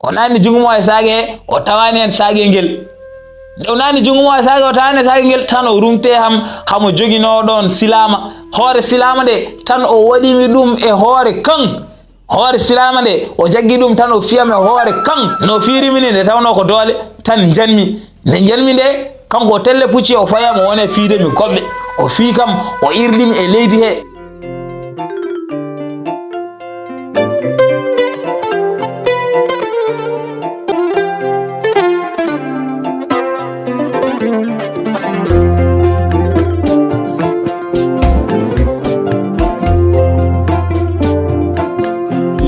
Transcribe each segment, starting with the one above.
o nani jungo e sage o tawani en sage ngel o nani jungo e sage o tawani sage ngel tan o rumte hamo jogino don silama hoore silama de tan o wadi mi dum e hoore kan hoore silama de o jaggi dum tan o fiyame hoore kan no fiiri mini de tawno ko dole tan janmi ne janmi de kanko telle pucci o fayamo wona fiide mi gobbe o fi kam o irlimi e leydi he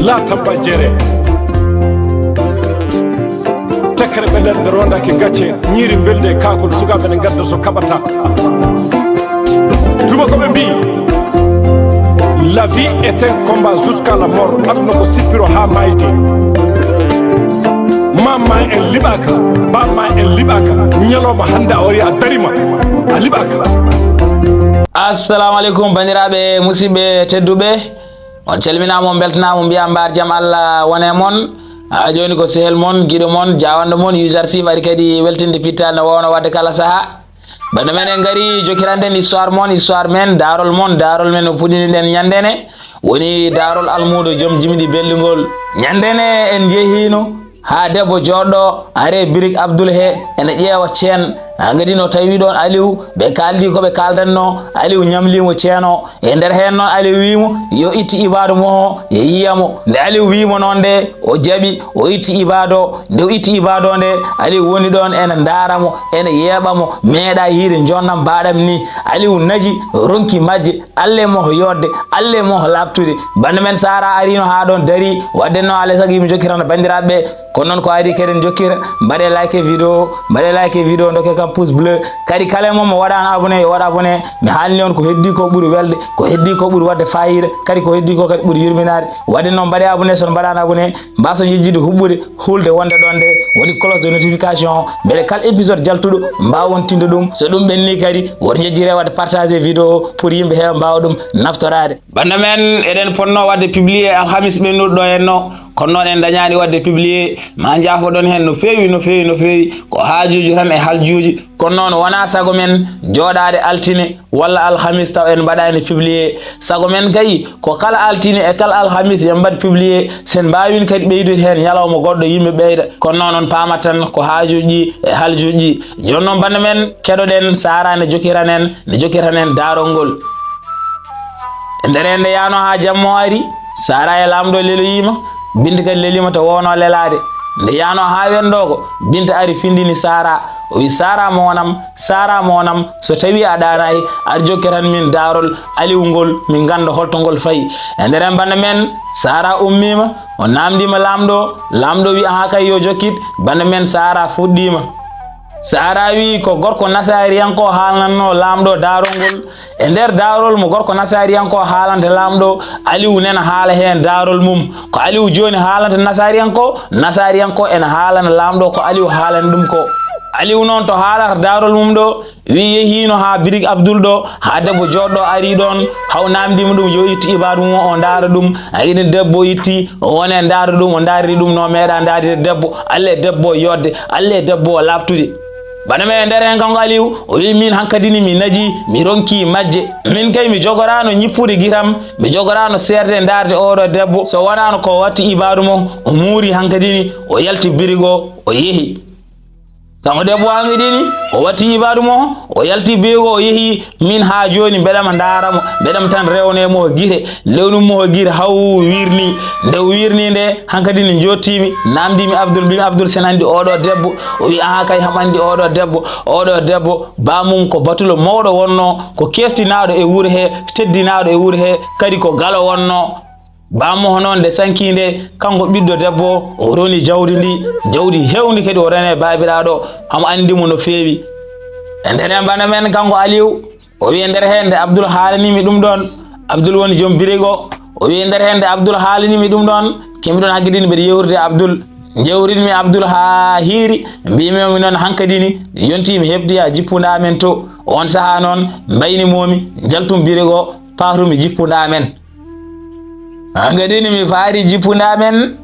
la tabajere tekere be nder ronda ke gacce nyiri belde kakol sugabe ne gadda so kabata tuba ko be bi la vie est un combat jusqu'à la mort aduna ko sipiro ha mayti mama en libaka bama en libaka nyaloma handa ori a darima a libaka. Assalamu alaikum bandirabe musibe teddube on calminamo beltanamo mbiya mbar jam Allah wone mon joni ko sehel mon gido mon jawande mon YOUZARSIF ari kadi weltinde pital no wona wadde kala saha bande men en gari jokiranden histoire men Daarol men no pudini den nyandene woni Daarol almudo jom jimidi bellugol nyandene en jehino ha debbo joddo are birik Abdul he ene ƴeewa ceen ngadi no tawi don Aliou be kaldi ko be kaldanno Aliou nyamlimo ceeno e nder hen non Aliou wimo yo itti ibado mo e yiyamo nde Aliou wimo non de o jabi o itti ibado nde o itti ibado nde Aliou woni don ene ndaramo ene yebamo meeda hiide jonnam baadam ni Aliou naji ronki majje alle mo yodde alle mo labtude bande men Sara arino ha don dari waddenno ale sagi mi jokirana bandirabe ko non ko ari keden jokira bare like video ndoke kam pouce bleu kadi kala mom wadana abonné yo wada abonné mi halni on ko heddi ko buri welde ko heddi ko buri wadde fayire kadi ko heddi ko kadi buri yurminade wadde non bade abonné son badana abonné mbaso yejjide hubbude hulde wonde donde woni cloche de notification bele kal épisode jaltudo mbawon tinde dum so dum benni kadi won yejjire wadde partager video pour yimbe he mbawdum naftorade banda men eden ponno wadde publier alhamis bennudo enno kono non en dañani wadde publier ma jaafo don hen no feewi ko haajuji tan e haljuji kono non wana sago men jodade altine walla alhamis taw en badani publier sago men kay ko kala altine e kala alhamis en bad publier sen bawin kadi beydude hen nyalawmo goddo yimbe beyda kono non pamatan ko haajuji e haljuji jonnon bande men kedoden Sara ne jokiranen Daarol ngol nderende yano ha jammo ari Sara e lamdo lelo yima bindi kadi lelima to wono lelade nde yano ha wendo ko binta ari findini Sara o wi Sara monam so tawi a danayi ar jokkiran min Daarol Aliou ngol min ganda holto ngol fayi e nderen bande men Sara ummima o namdima lamdo wi aha kay yo jokkit bande men Sara fuddima Sara wi ko gorko nasariyanko haalnanno lamdo Daarol ngol e nder Daarol mo gorko nasariyanko haalante lamdo Aliou nena haala hen Daarol mum ko Aliou joni haalante nasariyanko en haalana lamdo ko Aliou haalani dum ko Aliou non to haalata Daarol mum do wi yehino ha birik Abdul do ha debbo joddo ari don haw namdima dum yo itti ibadu mum o ndaara dum ayine debbo itti o wone ndaara dum o ndaari dum no meeda ndaari debbo alle debbo yodde alle debbo labtude bana me nder hen kanko Aliou o wi min hankadini mi naji mi ronki majje min kay mi jogorano nyippude giram mi jogorano serde ndarde odo debbo so wanano ko watti ibadu mo o muri hankadini o yalti birigo o yehi kanko debbo angidini o watti ibadu mo o yalti birigo o yehi min ha joni bedam ndaramo bedam tan rewne mo gire lewnu mo gire haw wirni nde hankadini jottimi namdimi Abdul senandi odo debbo o wi aha kay hamandi odo debbo bamum ko batulo mawdo wonno ko keftinaado e wure he teddinaado e wure he kadi ko galo wonno bamo non de sankinde kanko biddo debbo o roni jawdi hewndi kadi o rene babiraado am andimo no feewi nderen bana men kanko Aliou o wi nder hende Abdul haalanimi dum don Abdul woni jom birigo o wi nder hende Abdul haalanimi dum don kemi don haggidini be yewrde Abdul jewridmi Abdul ha hiiri mbimi non hankadini yontimi hebdi ha jippunda men to on saha non mbayni momi jaltum birigo paatumi jippunda men Hanga dini mi faari jipunda men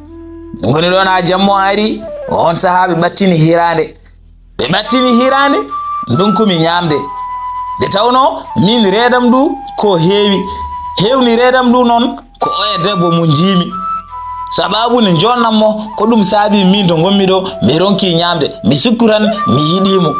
ngoni ɗon ha jammo ari on sahaɓe ɓattini hirande ɓe ɓattini hirande donkumi ñamde nde tawno min reedam ndu ko hewni reedam ndu noon ko oye debbo mo jiimi sababu ne jonnanmo ko ɗum saabi min to gommi ɗo mi ronki ñamde mi sikku tan mi yiɗimo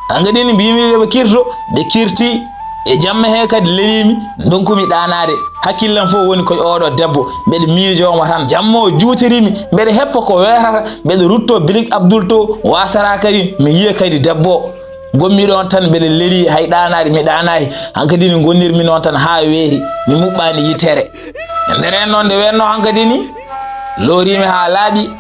hangadini mbimi ɓe kirto ɓe kirti e jamma he kadi lelimi donkumi ɗanade hakkillam fof woni koye oɗo debbo mbeɗe miijomo tan jamma o juutirimi mbeɗe heppa ko weerata mbeɗe rutto bilik abdoul to wasara kadi mi yiya kadi debbo gommi ɗon tan mbeɗe leeli hay ɗanade mi ɗanayi hankadini gonnirmi noon tan ha weeri mi muɓɓani yitere e nder en noon nde wenno hankadini lorimi ha laaɓi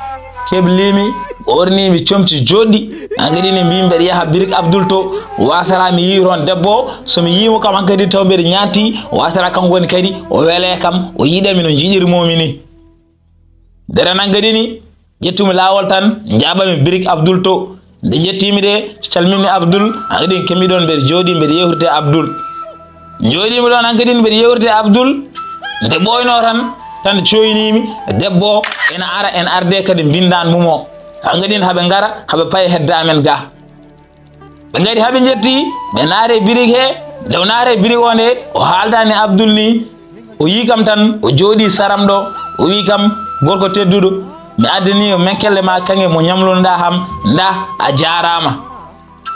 keblimi ornimi comci joɗɗi hankadini mbimi mbeɗe yaha birik abdoul to wasara mi yi toon debbo somi yimo kam hankadi taw mbeɗe ñanti wasara kam woni kadi o weele kam o yiɗami no jiɗirmomi ni nderen hankadini ƴettumi lawol tan jaɓami birik abdoul to nde jettimi de calmini abdoul hankadini kemmi ɗon mbeɗe jooɗi mbeɗe yewtide abdoul jooɗimi ɗon hankadini mbeɗe yewtide abdoul nde ɓoyno tan coynimi debbo ena ara en arde kadi bindan mumo hangadin haɓe gara haɓe paye hedde amen ga ɓe gari haɓe jetti ɓe naare birig he nde o naare birig o nde o haaldani abdoul ni o yi kam tan o jooɗi saram ɗo o wi kam gorko tedduɗo mi addani o menkelle ma kange mo ñamlunoɗa ham nda a jarama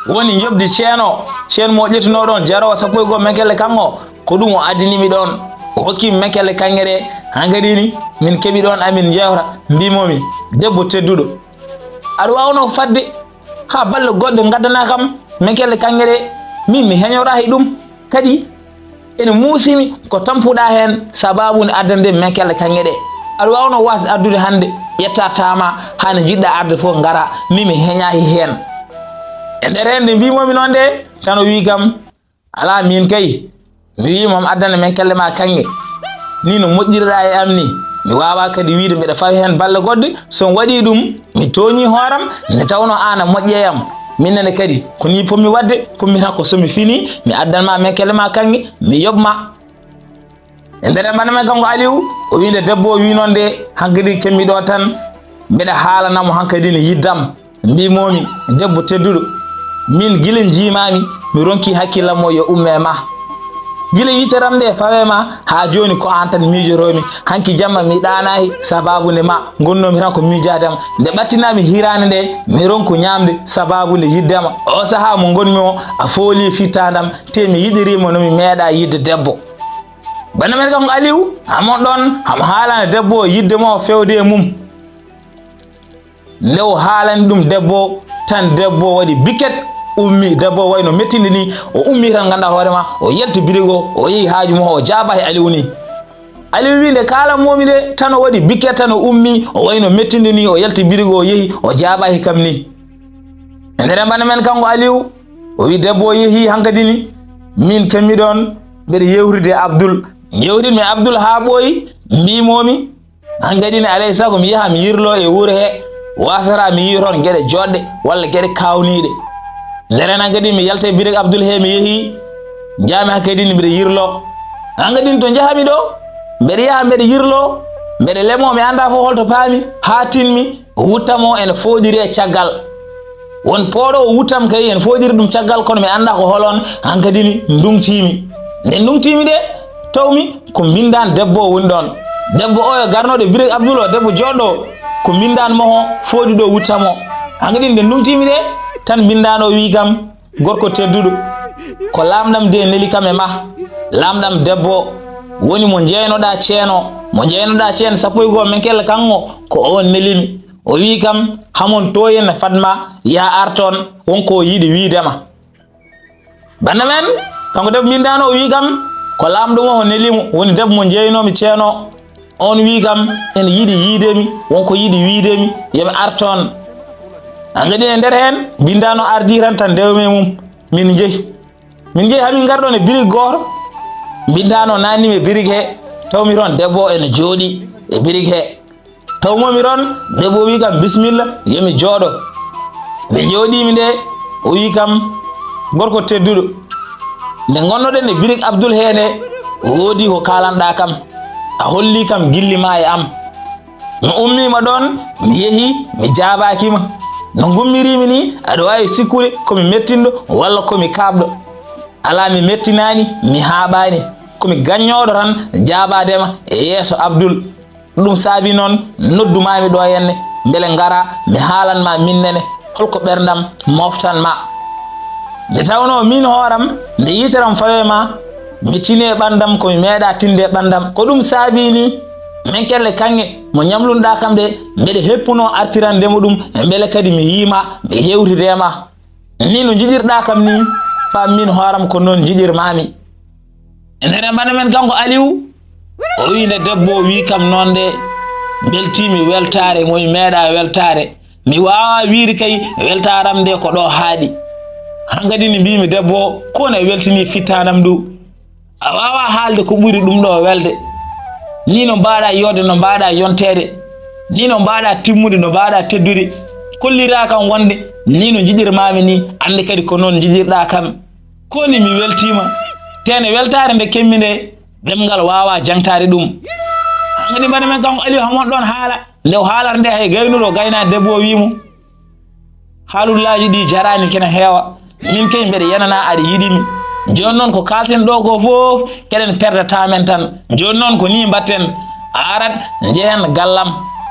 woni jobdi ceen mo ƴettuno ɗon jarowo sappo e goho menkelle kango ko ɗum o addinimi ɗon o hokkimi menkelle kange ɗe hangadini min keeɓi ɗon amin jewta mbimomi debbo tedduɗo aɗa wawno fadde ha balle goɗɗe gaddana kam menkelle kange ɗe min mi heñorahi ɗum kadi ene muusimi ko tampuɗa hen sababu ne addande menkelle kange ɗe aɗa wawno wasde addude hande ƴetta tama hane jiɗɗa arde fof gara min mi heñahi hen e nder hen nde mbimomi noon de tan o wi kam ala min kay mi wimam addane menkelle ma kange ni no moƴƴirɗa e am ni mi wawa kadi wiide mbeɗa fawi hen balle goɗɗe son waɗi ɗum mi tooñi hooram nde tawno an a moƴƴeyam minnene kadi ko ni pommi wadde pommi tan ko somi fini mi addanma menkelle ma kange mi yoɓma e nder bana men kanko aliou o winde debbo o wi noon nde hankadi kemmi ɗo tan mbeɗa haalanamo hankadi ne yiddam mbimomi debbo tedduɗo min guila jimami mi ronki hakkillam mo yo umme ma guila yiteram nde fawema ha joni ko an tan miijoromi hanki jamma mi ɗanayi sababu nde ma gonnomi tan ko miijadema nde ɓattinami hirande nde mi ronku ñamde sababu nde yiddema o saaha mo gonmi o a fooli fittadam te mi yiɗirimo nomi meeɗa yidde debbo bana men kam aliou hamon ɗon hamo haalani debbo o yidde mo fewde e mum nde o haalani ɗum debbo tan debbo waɗi biket ummi debbo wayno mettinde ni o ummi tan ganduɗa hoorema o yalti birigo o yeehi haaju mum o jaabahi aliou ni aliou wi nde kalanmomi de tan o waɗi biket tan o ummi o wayno mettinde ni o yalti birigo o yeehi o jaabahi kam ni e nder bana men kanko aliou o wi debbo o yeehi hankadi ni min kemmi ɗon mbeɗa yewride abdoul yewridmi abdoul ha ɓooyi mbimomi hankadi ni alay sago mi yaha mi yirlo e wuuro he wasata mi yi toon gueɗe joɗɗe walla gueɗe kawniɗe nderen hankadi mi yalta e birig abdoul he mi yeehi jami hankadi ni mbeɗa yirlo hankadi ni to jahami ɗo mbeɗa yaha mbeɗa yirlo mbeɗa lemo mi anda fof holto paami ha tinmi wuttamo ene foɗiri e caggal won pooɗo o wuttam kay ene foɗiri ɗum caggal kono mi anda ko holon hankadi ni ndungtimi nde ndungtimi de tawmi ko mbindan debbo o woni ɗon debbo oyo garnoɗo birig abdoul o debbo joɗɗo ko mbindan moho fooɗi ɗo wuttamo hankadi nde ndungtimi de tan mbindano wi kam gorko tedduɗo ko lamɗam de neli kam e ma lamɗam debbo woni mo jeynoɗa ceeno sappo e goho men kella kango ko on nelimi o wi kam hamon to yen fadma ya arton wonko yiɗi wiidema banda men kanko debbo mbindano o wi kam ko lamɗo mo nelimo woni debbo mo jeynomi ceeno on wi kam en yiɗi yiidemi wonko yiɗi wiidemi yoɓe arton hankadi e nder hen mbindano ardi tan dewme mum min jeehi hamin garɗon e birig goto mbindano nannimi e birig he tawmi toon debbo ene jooɗi e birig he tawmomi toon debbo wi kam bisimilla yomi jooɗo nde jooɗimi nde o wi kam gorko tedduɗo nde gonnoɗen e birig abdoul he nde woodi ko kalanɗa kam a holli kam gillima e am mi ummima ɗon mi yeehi mi jaabakima no gummirimi ni aɗa wawi sikkude komi mettinɗo walla komi kaɓɗo ala mi mettinani mi haaɓani komi gañoɗo tan jaabadema e yeeso Abdoul ɗum saabi noon noddumami ɗo henne beele ngara mi haalanma minnene holko ɓerdam moftanma nde tawno min hooram nde yiteram fayoyma mi tini e ɓandam komi meeɗa tinde e ɓandam ko ɗum saabi ni min kelle kanŋe mo ñamlunɗa kam de mbeɗe heppuno artirandemo ɗum e beele kadi mi yima mi hewtidema ni no jiɗirɗa kam ni fa min hooram ko noon jiɗirmami e nder bana men kanko Aliou o wi nde debbo wi kam noon de beltimi weltare momi meeɗa weltare mi wawa wiide kay weltaram nde ko ɗo haaɗi hankadi ni mbimi debbo ko ne weltini fittanam ndu a wawa haalde ko ɓuri ɗum ɗo welde ni no mbaɗa yodde no mbaɗa yontede ni no mbaɗa timmude no mbaɗa teddude kollira kam wonde ni no jiɗirmami ni ande kadi ko noon jiɗirɗa kam koni mi weltima tene weltare nde kemmi nde ɗemgal wawa jangtade ɗum hankadi mbaɗa men kanko Aliou hamon ɗon haala nde o haalata nde hay gaynuɗo gaynade debbo wimo haalullaji ɗi jarani kene heewa min kay mbeɗa yanana aɗa yiɗimi joni noon ko kalten ɗo ko fof keɗen perdatamen tan joni noon ko ni mbatten arat jehen gallam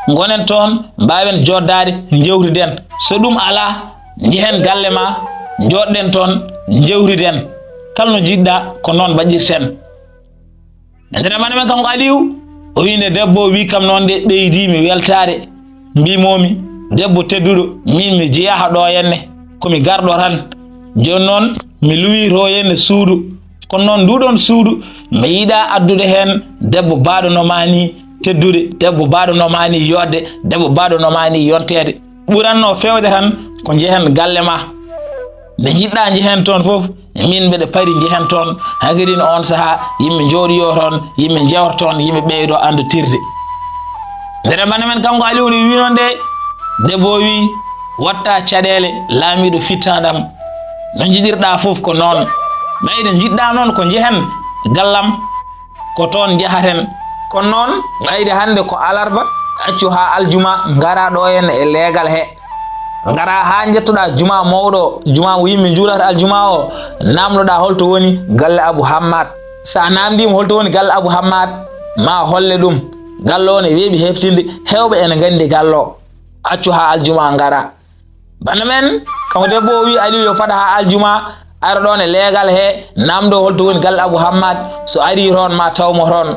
gonen toon mbawen joddade jewtiden so ɗum ala jehen galle ma joɗɗen toon jewtiden kala no jiɗɗa ko noon mbaɗirten e nder mane men kanko Aliou o winde debbo wi kam noon de ɓeydimi weltare mbimomi debbo tedduɗo min mi jeeyaha ɗo henne komi garɗo tan joni noon mi luwiro henne suudu kono noon nduɗon suudu mi yiɗa addude hen debbo baɗonoma ni teddude debbo baɗonoma ni yodde debbo baɗonoma ni yontede ɓuranno fewde tan ko jehen galle ma nde jiɗɗa jehen toon foof min mbeɗa pari jehen toon hankadi no on saaha yimɓe jooɗoyo toon yimɓe jewta toon yimɓe ɓeydo andutirde ndere bane men kanko Aliou ni wi noon de debbo wi watta caɗele laamiɗo fittadam no jiɗirɗa foof ko noon ɓayde jiɗɗa noon ko jehen gallam ko toon jahaten kono noon ɓayde hande ko alarba accu ha aljuma ngara ɗo henne e leegal he ngara ha jettoɗa juma mawɗo juma mo yimɓe juulata aljuma o namdoɗa holto woni galle Abou Hammad sa namdima holto woni galle Abou Hammad ma holle ɗum gallo o ne weeɓi heftinde hewɓe ene gandi gallo accu ha aljuma ngara bana men kanko debbo o wi Aliou yo faɗa ha aljuma ara ɗon e leegal he namdo holto woni galle Abou Hammad so ari toon ma tawmo toon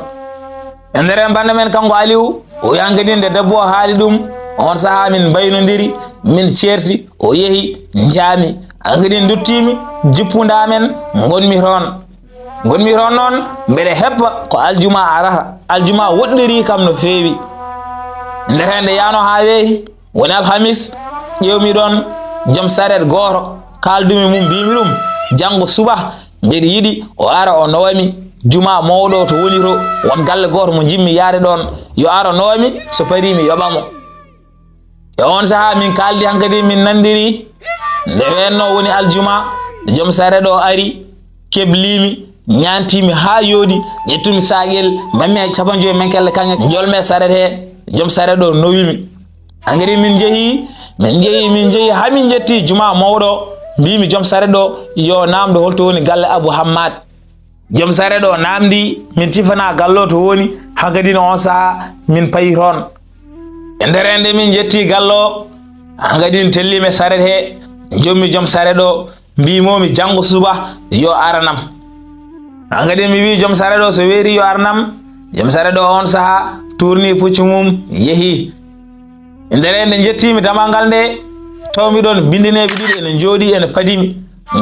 e nder bana men kanko Aliou o yankadi nde debbo o haali ɗum on saaha min baynodiri min certi o yeehi jaami hankadi duttimi jippudamen gonmi toon noon mbeɗa heppa ko aljuma arata aljuma woɗɗiri kam no feewi nder hende yano ha weehi woni alhamis ƴewmi ɗon joom saret goto kaldumi mum mbimi ɗum janggo suba mbeɗa yiiɗi o ara o nowami juma mawɗo to woni to won galle goto mo jimmi yaade ɗon yo ara nowami so pari mi yoɓamo e on saaha min kaldi hankadi min nandiri nde wenno woni aljuma joom saret o ari keblimi ñantimi ha yooɗi ƴettumi saaqel mbammi hay 50 men kelle kanŋe jolme saret he joom saret o nowimi hankadi min jeehi hamin jetti juma mawɗo mbimi joom saret o yo namdo holto woni galle Abou Hammad joom saret o namdi min tifana gallo to woni hankadi no on saaha min payi toon e nder ende min jetti gallo hankadi tellime saret he jommi joom saret o mbimomi janggo suba yo aranam hankadi mi wi joom saret o so weeri yo aranam joom saret o on saaha tourni puccu mum yeehi e nder ende jettimi damal ngal nde tawmi ɗon bindineɓe ɗiɗi ene jooɗi ene padimi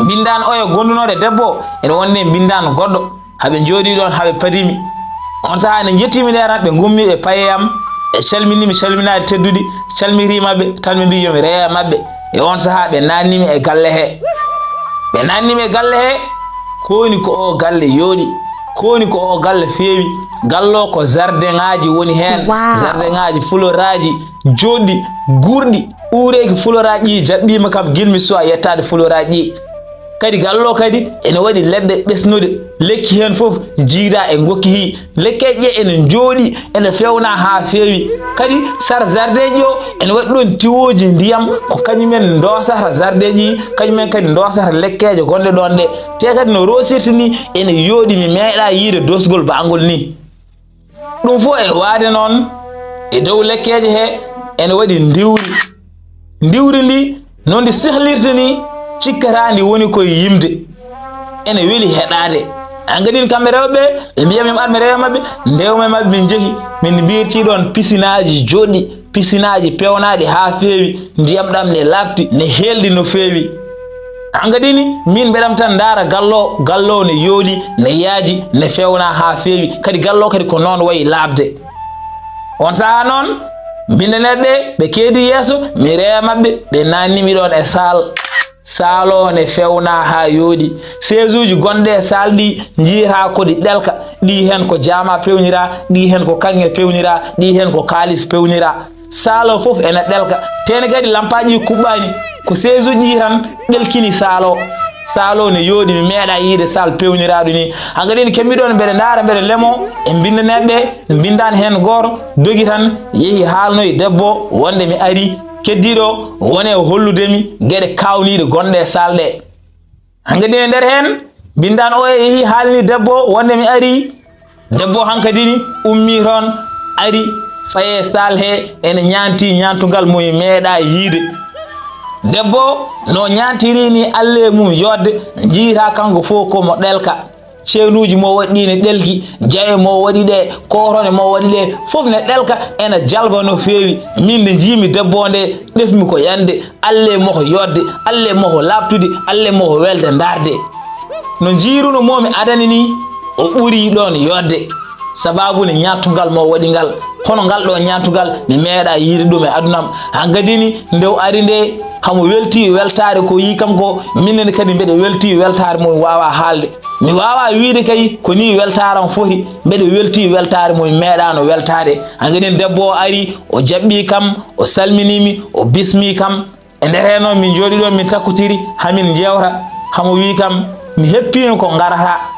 bindan oyo gondunode debbo ene wonde bindan goɗɗo haɓe jooɗi ɗon haɓe padimi on saaha ene jettimi nde tan ɓe gummi ɓe payeyam e calminimi calminade tedduɗi calmirimaɓe tan ɓe mbi yomi reeya mabɓe e on saaha ɓe nannimi e galle he koni ko o galle yooɗi koni ko o galle feewi gallo ko jardin ngaji woni hen jardin ngaji fuloraji joɗɗi gurɗi ureki fuloraji ɗi jaɓɓima kam gilmi suwa yettade fuloraji ɗi kadi gallo kadi ene waɗi leɗɗe ɓesnude lekki hen fof jiida e gokki hi lekkeje ene jooɗi ene fewna ha feewi kadi sar jardin o ene waɗi ɗon tiwoji ndiyam ko kañumen dosata jardin ji kañumen kadi dosata lekkeje gonɗe ɗon ɗe te kadi no rosirta ni ene yooɗi mi meeɗa yiide dosgol bangol ni ɗum fof e waade noon e dow lekkeje he ene waɗi ndiwri ndi no ndi sehlirta ni cikkata ndi woni koye yimde ene weli heɗade an gadin kamɓe rewɓe ɓe mbiyami armi rewa mabɓe ndewme mabɓe min jeehi min mbirti ɗon pisinaji joɗɗi pisinaji pewnaɗi ha feewi ndiyam ɗam ne lafti ne heldi no feewi an gadini min mbeɗam tan daara gallo ne yooɗi ne yaaji ne fewna ha feewi kadi gallo kadi ko noon wayi labde on saha noon mbinde neɗɗe ɓe keedi yeeso mi rewa mabɓe ɓe nannimi ɗon e saalo ne fewna ha yooɗi séjuji gonɗe e sal ɗi jiita kodi ɗelka ɗi hen ko jama pewnira ɗi hen ko kanŋe pewnira ɗi hen ko kalis pewnira saalo fof ene ɗelka tene kadi lampaji kuɓɓani ko séjuji tan ɗelkini saalo ne yooɗi mi meeɗa yiide sal pewniraɗu ni hangadini kemmiɗon mbeɗe ndaara mbeɗe lemo e bindaneɓɓe bindani hen goto dogi tan yeehi haalnoye debbo wonde mi ari keddiɗo wone holludemi gueɗe kawniɗe gonɗe e salɗe hankkadi e nder hen bindan o yeehi haalni debbo wonde mi ari debbo hankkadini ummi toon ari faye sal he ene ñanti ñantugal moye meeɗa yiide debbo no ñantiri ni alle mum yodde jiita kanko fof komo ɗelka ceenuji mo waɗi ne ɗelki jaye mo waɗi ɗe korone mo waɗi ɗe fof ne ɗelka ene jalba no feewi min nde jiimi debbo nde ɗefmi ko yande alle moko yodde alle moko labtude alle moko welde darde no jiiruno momi adani ni o ɓuri ɗon yodde sababu ne ñattugal mo waɗi ngal hono ngal ɗo ñattugal mi meeɗa yiide ɗum e adunam hankkadini ndew ari nde hamo welti weltare ko yi kam ko minnene kadi mbeɗe welti weltare mo wawa haalde mi wawa wiide kay ko ni weltaram foti mbeɗe welti weltare mo meeɗano weltade hankkadini debbo o ari o jaɓɓi kam o salminimi o bismi kam e nder hen noon min jooɗi ɗon min takkotiri hamin jewta hamo wi kam mi heppino ko garata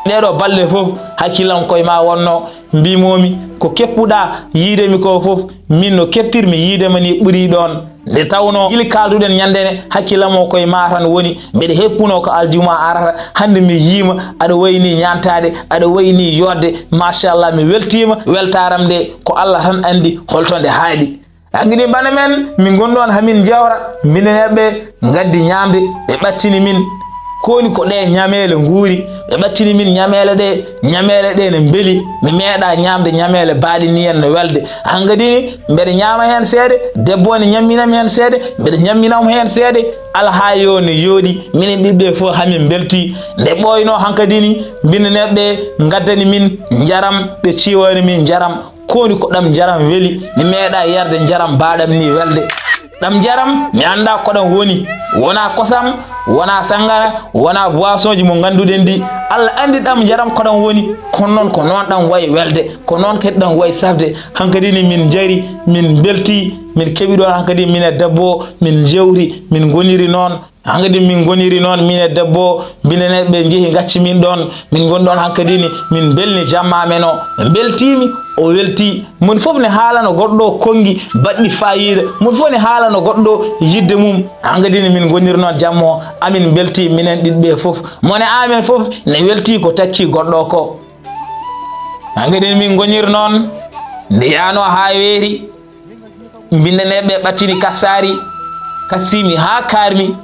ɗeɗo balɗe fof hakkillam koye ma wonno mbimomi ko keppuɗa yiidemi ko fof min no keppirmi yiidema ni ɓuuri ɗon nde tawno gili kalduɗen ñandene hakkillam o koye ma tan woni mbeɗe heppuno ko aljuma arata hande mi yiima aɗa wayni ñantade aɗa wayni yodde machallah mi weltima weltaram nde ko Allah tan andi holto nde haaɗi hankkadi bana men min gonɗon hamin jewra mineneɓe gaddi ñamde ɓe ɓattini min koni ko ɗe ñamele nguuri ɓe ɓattini min ñamele ɗe ne beeli mi meeɗa ñamde ñamele baaɗi ni en no welde hankkadini mbeɗe ñama hen seeɗe debbo ne ñamminami hen seeɗe mbeɗe ñamminamo hen seeɗe alhayo ne yooɗi minen ɗiɗɗe fof hamin belti nde ɓoyno hankkadini bindaneɓɓe gaddani min jaram ɓe ciwani min jaram koni ko ɗam jaram weeli mi meeɗa yerde jaram baɗam ni welde ɗam jaram mi anda koɗam woni wona kosam wona sangara wona boisson ji mo ganduɗen ndi Allah andi ɗam jaram koɗam woni kono noon ko noon ɗam wayi welde ko noon kadi ɗam wayi safde hankkadini min jari min belti min keeɓi ɗon hankkadi min e debbo min jewri min goniri noon hankkadi min goniri noon min e debbo bindaneɓe jeehi gacci min ɗon min goni ɗon hankkadini min belni jamma men o beltimi o welti mon fof ne haalano goɗɗo kongi baɗɗi fayida mon fof ne haalano goɗɗo yidde mum hankkadini min goniri noon jammo amin belti minen ɗiɗɓe fof mone amen fof ne welti ko takki goɗɗo ko hankkadini min goniri noon nde yano ha weeri bindaneɓe ɓattini kassari kassimi ha karmi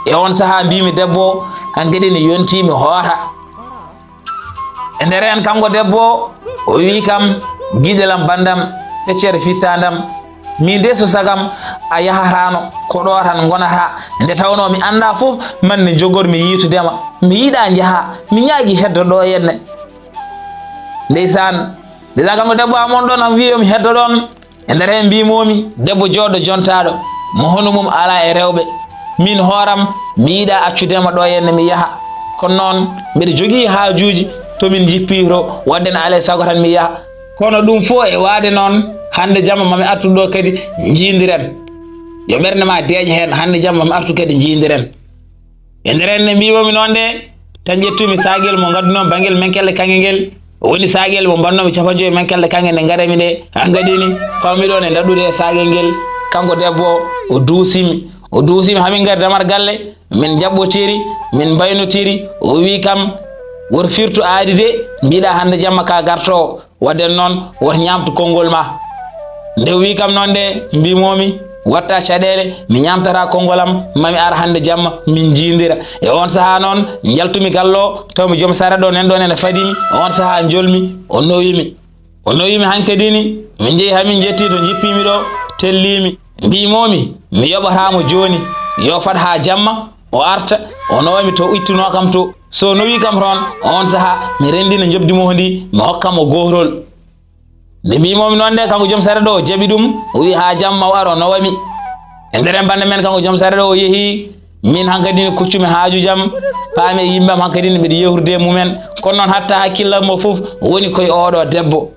e on saha mbimi debbo hankkadini yontimi hoota e nder hen kanko debbo o wi kam guiɗelam bandam feccere fittadam min de so sagam a yahatano ko ɗo tan gonata nde tawno mi anda fof manne jogormi yitudema mi yiiɗa jaaha mi ñaagui heddo ɗo henne ndeysan kanko debbo amon ɗon am wiyomi heddo ɗon e nder hen mbimomi debbo joɗɗo jontaɗo mo hono mum ala e rewɓe min hooram mi yiiɗa accudema ɗo henne mi yaaha kono noon mbiɗa jogui haajuji tomin jippito wadde ne alay saago tan mi yaaha kono ɗum fof e waade noon hande jamma mami artu ɗo kadi jiidiren yo ɓerde ma deeƴa hen hande jamma mami artu kadi jiidiren e nder en mbiwomi noon de tan ƴettumi sagel mo gadduno bangel menkelle kange ngel woni sagel mo bannomi capanjoyi menkelle kange nde garami nde ha gadini pawmi ɗon e daɗɗude e sagel ngel kanko debbo o duusimi hamin gari damar galle min jaɓɓotiri min baynotiri o wi kam woto firtu aadi de mbiɗa hande jamma ka garto wadden noon woto ñamtu konngol ma nde o wi kam noon de mbimomi watta caɗele mi ñamtata kongolam mami ara hande jamma min jindira e on saaha noon jaltumi gallo tawmi joom sara ɗo nen ɗon ene fadimi on saaha jolmi o nowimi hankkadini min jeehi hamin jetti to jippimi ɗo tellimi mbimomi mi yoɓatamo joni yo fat ha jamma o arta o nowami to ittuno kam to so nowi kam toon on saaha mi rendina jobdimo ndi mi hokkamo gohrol nde mbimomi noon de kanko joom sare ɗo o jaɓi ɗum o wi ha jamma o ara o nowami e nder bande men kanko joom sare ɗo o yeehi min hankkadini kuccumi haaju jam paami e yimɓam hankkadini mbiɗa yewrude mumen kono noon hatta hakkillam mo foof woni koye oɗo debbo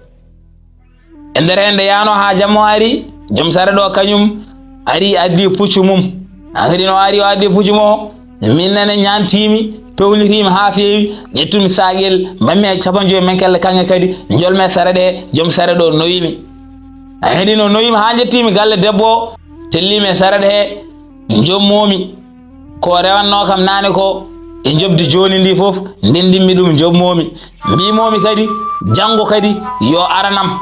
e nder hen nde yano ha jamma o ari joom sare ɗo kañum ari addi puccu mum hankkadini o ari o addi puccu mo min nane ñantimi pewnitima ha feewi ƴettumi sagel mbammi e capanjoyi men kelle kange kadi jolme sare ɗe joom sare ɗo nowimi hankkadi no nowimi ha jettimi galle debbo tellimi e sare ɗe he jommomi ko rewanno kam nane ko e jobdi joni ndi foof ndendinmi ɗum jommomi mbimomi kadi janggo kadi yo aranam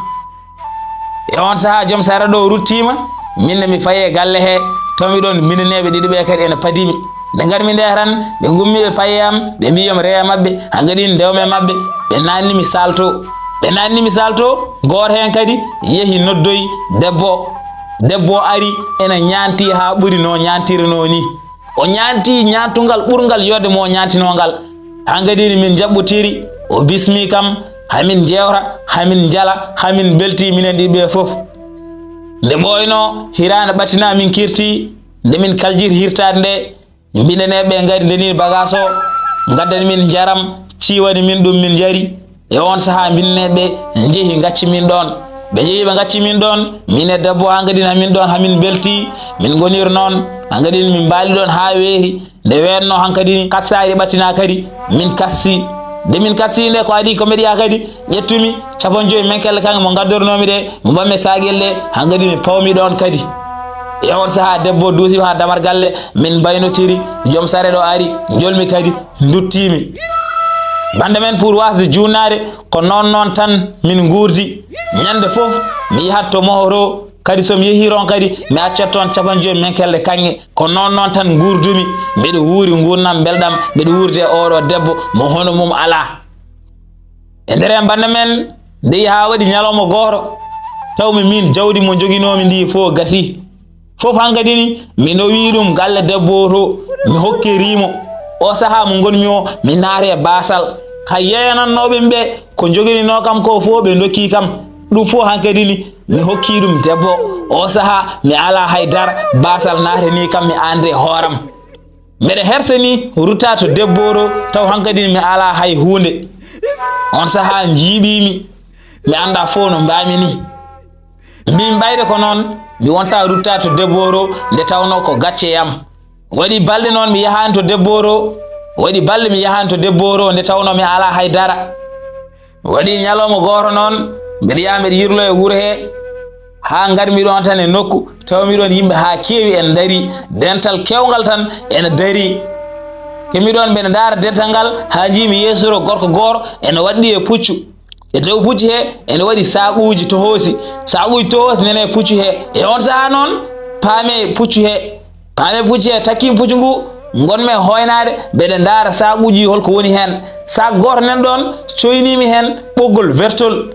e on saaha joom sare ɗo ruttima minne mi faye galle he tawmi ɗon minineɓe ɗiɗi ɓe kadi ene padimi nde garmi nde tan ɓe gummi ɓe paye am ɓe mbiyam reya mabɓe hankkadi ndewme mabɓe ɓe nannimi salto goto hen kadi yeehi noddoyi debbo ari ene ñanti ha ɓuuri no ñantirino ni o ñanti ñantugal ɓurgal yodde mo ñantinogal hankkadini min jaɓɓotiri o bismi kam hamin jewta hamin jala hamin belti minen ɗiɓe foof nde ɓoyno hirande ɓatina min kirti nde min kaljiri hirtade nde mbineneɓe gari ndenir bagage o gaddani min jaram ciwani min ɗum min jari e on saaha binneɓe jeehi gacci min ɗon ɓe jeehi ɓe gacci min ɗon min e debbo hankkadini hamin ɗon hamin belti min gonir noon hankkadini min mbaali ɗon ha weeri nde wenno hankkadini kassari ɓatina kadi min kassi nde min kassi nde ko adi ko meɗiya kadi ƴettumi capanjoyi men kelle kange mo gaddornomi ɗe mo mbamme sagel ɗe hankkadi mi pawmi ɗon kadi e on saaha debbo duusima ha damar galle min baynotiri joom sare ɗo ari jolmi kadi duttimi bande men pour wasde junnade ko noon tan min gurdi ñande foof mi yahat to mohoro kadi somi yeehi ron kadi mi accat toon capanjoyi men kelle kange ko noon tan gurdumi mbeɗa wuuri gurnam belɗam mbeɗa wuurde e oɗo debbo mo hono mum ala e nder en bande men ndeyi ha waɗi ñalawma goto tawmi min jawdi mo joguinomi ndi fof gasi fof hankkadini mi nowi ɗum galle debbo to mi hokkirimo o saaha mo gonmi o mi naati e basal ha yeyanannoɓe ɓe ko joguinino kam ko fof ɓe dokki kam ɗum fof hankkadini mi hokki ɗum debbo o saaha mi ala haydara basal naatani kam mi ande hooram mbeɗa hersani rutta to debbo taw hankkadini mi ala hay hunde on saaha jiiɓimi mi anda fof no mbami ni mbimi ɓayde ko noon mi wonta rutta to debbo nde tawno ko gacce yam waɗi balɗe noon mi yahani to debbo waɗi balɗe mi yahani to debbo nde tawno mi ala haydara waɗi ñalawma goto noon mbeɗa yaha mbeɗa yirlo e wuuro he ha garmi ɗon tan e nokku tawmi ɗon yimɓe ha keewi ene daari dental kewgal tan ene daari kemi ɗon mbeɗa daara dental ngal ha jimi yesoro gorko goto ene waɗɗi e puccu e dow puccu he ene waɗi saquji tohosi nene e puccu he e on saaha noon paame puccu he takkimi puccu ngu gonmi e hoynade mbeɗa daara saquji holko woni hen sac goto nen ɗon coynimi hen ɓoggol vertol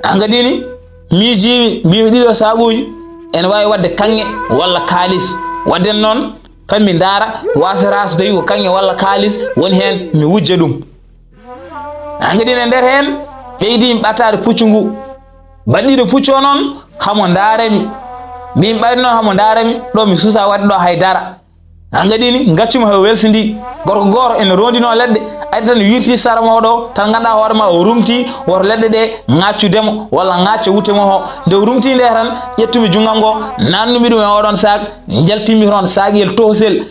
hankkadini miijimi mbimi ɗiɗo saquji ene wawi wadde kanŋe walla kalis wadden noon kammi daara wasata so tawi ko kanŋe walla kalis woni hen mi wujja ɗum hankkadini e nder hen ɓeydimi ɓattade puccu ngu baɗɗiɗo puccu o noon hamo darami mbimi ɓayde noon hamo darami ɗo mi suusa wadde ɗo haydara angadini gaccuma he welsindi gorko goro en rondino ledde adi tan wirti sara modo tan ganda hoore ma o rumti wor ledde de ngaccudemo walla ngacce wutemo ho de rumti nde tan ƴettumi jungam go nannumi dum e odon sac jaltimi ron sagel tosel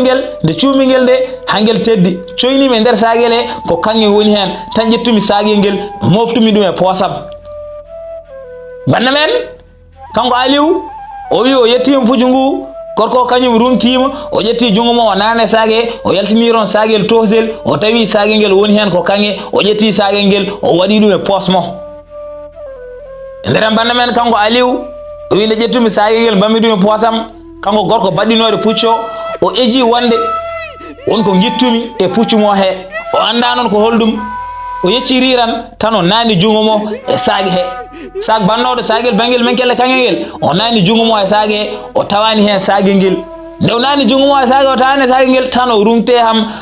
ngel de ciumi ngel de hangel teddi coyni me nder sagel e ko kangi woni hen tan ƴettumi sagel ngel moftumi dum e posam banna men kanko Aliou o wi o yettimi pujungu gorko kanyum rumtima o ƴetti jungo mo o nane sage o yaltini ron sagel tosel o tawi sagel ngel woni hen ko kange o ƴetti sagel ngel o waɗi ɗum e pos mo nderen banda men kanko Aliou o wi nde ƴettumi sagel ngel bammi ɗum e posam kanko gorko baɗɗinode pucco o eji wonde wonko gittumi e puccu mo he o anda noon ko holɗum o yecciri tan o nani jungo mo e sage he sag bannoɗo sagel bangel men kelle kange ngel o nani jungo mo e sage he o tawani hen sage ngel nde o nani jungo mo e sage o tawani sage ngel tan o rumte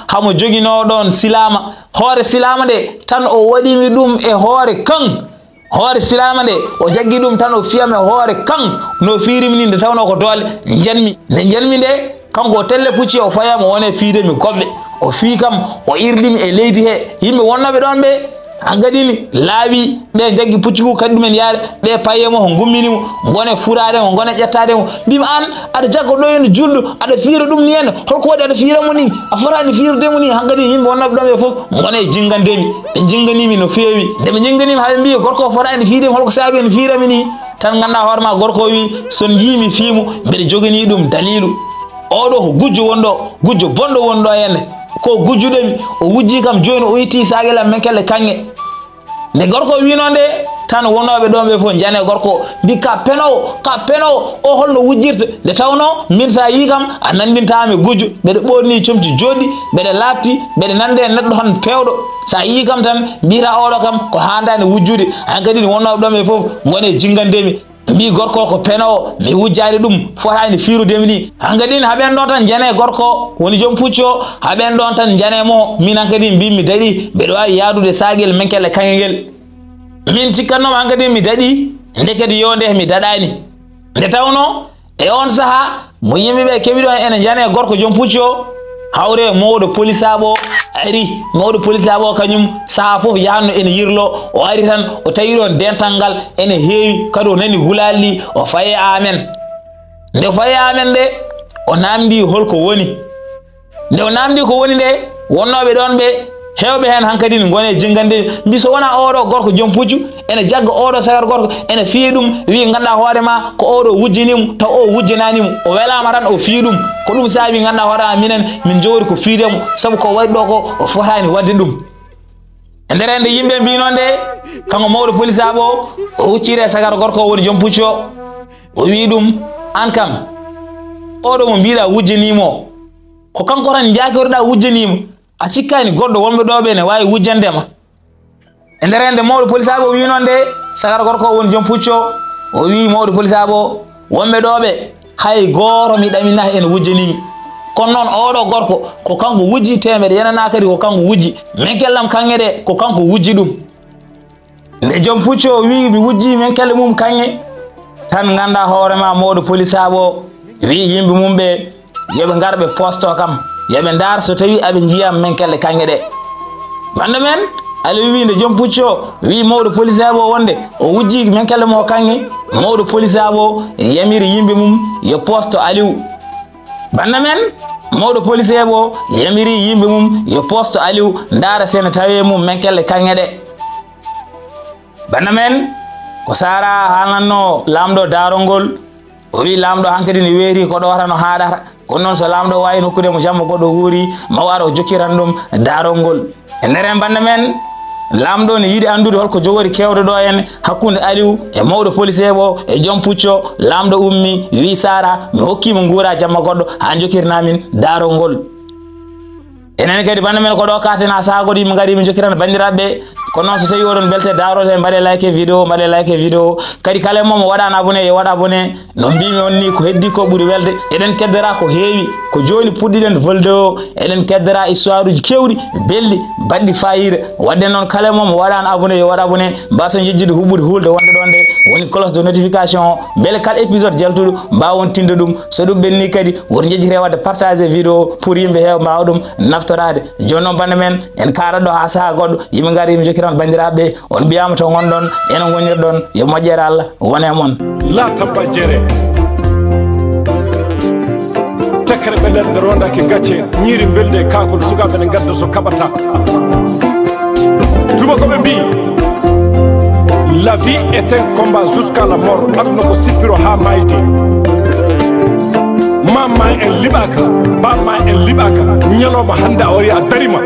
hamo jogino ɗon silama hoore silama nde tan o waɗimi ɗum e hoore kan hoore silama nde o jaggi ɗum tan o fiyam e hoore kan no firimi ni nde tawno ko dole janmi nde kanko o telle pucci o fayama wone fiidemi goɓɓe o fii kam o irlimi e leydi he yimɓe wonnoɓe ɗon ɓe hangadini laawi ɓe jaggi puccigu kadi ɗumen yaade ɓe payemo ho gumminimo gone furademo gone ƴettademo mbima an aɗa jagga ɗo hen julɗo aɗa fiira ɗum ni henna holko waɗi aɗa fiiramo ni a fotani fiirdemo ni hangadini yimɓe wonnoɓe ɗon ɓe foof gone jingandemi ɓe jinganimi no feewi nde ɓe jinganimi haɓe mbi gorko fotani fiidemi holko saabi en fiirami ni tan ganda hoorema gorko wi son jimi fiimu mbeɗa jogani ɗum dalilu oɗo ko gujjo wonɗo gujjo bonɗo wonɗo henne ko gujjuɗemi o wujji kam joni o itti sagelam men kelle kange nde gorko wino nde tan wonoɓe ɗon ɓe fof jane gorko mbi ka penowo o holno wujjirta nde tawno min sa yi kam a nandintami gujjo ɓeɗe ɓorni comci joɗɗi ɓeɗe latti ɓeɗe nande e neɗɗo tan pewɗo sa yi kam tan mbita oɗo kam ko handani wujjude an kadi ni wonnoɓe ɗon ɓe fof gone jingandemi mbi gorko ko penowo mi wujjani ɗum fotani firudemi ni hankkadi haɓen ɗon tan jane gorko woni joom pucco haɓen ɗon tan janemo min hankkadi mbimi daɗi mbeɗa wawi yadude sagel men kelle kange ngel min cikkannoma hankkadi mi daɗi ndekedi yonde mi daɗani nde tawno e on saaha mo yimɓeɓe keeɓi ɗon ene jane gorko joom pucco hawre mawɗo polisaɓo ari mawɗo polisaɓo kañum saaha foof yahanno ene yirlo o ari tan o tawi ɗon dental ngal ene heewi kadi o nani hulalli o faye amen nde o faye amen nde o namdi holko woni nde o namdi ko woni nde wonnoɓe ɗon ɓe hewɓe hen hankkadi ne gone jingande mbi so wona oɗo gorko joom puccu ene jagga oɗo sagar gorko ene fiya ɗum wi ganduɗa hoorema ko oɗo wujjanimo taw o wujjananimo o welama tan o fiya ɗum ko ɗum saabi ganduɗa hoorema minen min jowri ko fiidemo saabu ko waɗi ɗo ko o fotani wadde ɗum e nder nde yimɓe mbino nde kanko mawɗo polisaɓo o huccire sagar gorko o woni joom puccu o wi ɗum an kam oɗo mo mbiɗa wujjanimo ko kanko tan jakoriɗa wujjanimo a sikkani goɗɗo wonɓe ɗo ɓe ne wawi wujjandema e nder nde mawɗo polisaɓo wi noon nde sagar gorko woni joom pucco o wi mawɗo polisaɓo wonɓe ɗo ɓe hay goto mi ɗamina ene wujjanimi kono noon oɗo gorko ko kanko wujji temeɗe yenana kadi ko kanko wujji min kellam kanŋe ɗe ko kanko wujji ɗum nde joom pucco wi mi wujji min kelle mum kanŋe tan ganda hoorema mawɗo polisaɓo wi yimɓe mum ɓe yoɓe garɓe posto kam yoɓe dar so tawi aɓe jiyam men kelle kanŋe ɗe bande men Aliou wi nde joom pucco wi mawɗo polisaɓo wonde o wujji men kelle mo kanŋe mawɗo polisaɓo yamiri yimɓe mum yo posto Aliou bande men mawɗo polisaɓo yamiri yimɓe mum yo posto Aliou dara sene tawi mum men kelle kanŋe ɗe bande men ko sara halanno lamɗo Daarol ngol o wi lamɗo hankkadi ne weeri ko ɗo tan o haɗata kono noon so lamɗo wawi nokkude mo jamma goɗɗo huuri ma wara o jokkiran ɗum Daarol ngol e nder en bande men lamɗo ne yiiɗi andude holko jogori kewde ɗo hen hakkude Aliou e mawɗo polisaɓo e joom pucco lamɗo ummi wi sara mi hokkima guura jamma goɗɗo ha jokkirnamin Daarol ngol enen kadi bande men ko ɗo katena sagoɗo yimɓe gaari min jokkirana bandiraɓeɓe ko non so tawi oɗon belte Daarol he mbaɗe like vidéo kadi kala mom waɗano abonné yo waɗa abonné no mbimi on ni ko heddi ko ɓuuri welde eɗen keddora ko heewi ko joni puɗɗiɗen volde o eɗen keddora histoire uji kewɗi belɗi baɗɗi fayida wadde noon kala mom waɗano abonné yo waɗa abonné mbason jejjude huɓɓude hulde wonde ɗon nde woni cloche de notification o beele kala épisode jaltuɗo mbawon tinde ɗum so ɗum ɓenni kadi woto jejjire wadde partager vidéo pour yimɓe heewa mbawa ɗum naftorade joni noon bande men en karat ɗo ha saaha goɗɗo yimɓe gaari yimɓe jokkiran bandiraɓe on mbiyama to gonɗon enen gonirɗon yo moƴƴere Allah wone mon la tabba jere tekkere ɓe nder rondaki gacce ñiiri belde kakol sukaɓe ne gadda so kaɓata tubakoɓe mbi la vie est un combat jusqu'à la mort aduna ko sippiro ha mayde mamma en liɓaka bamma en liɓaka ñalawma hande a wari a darima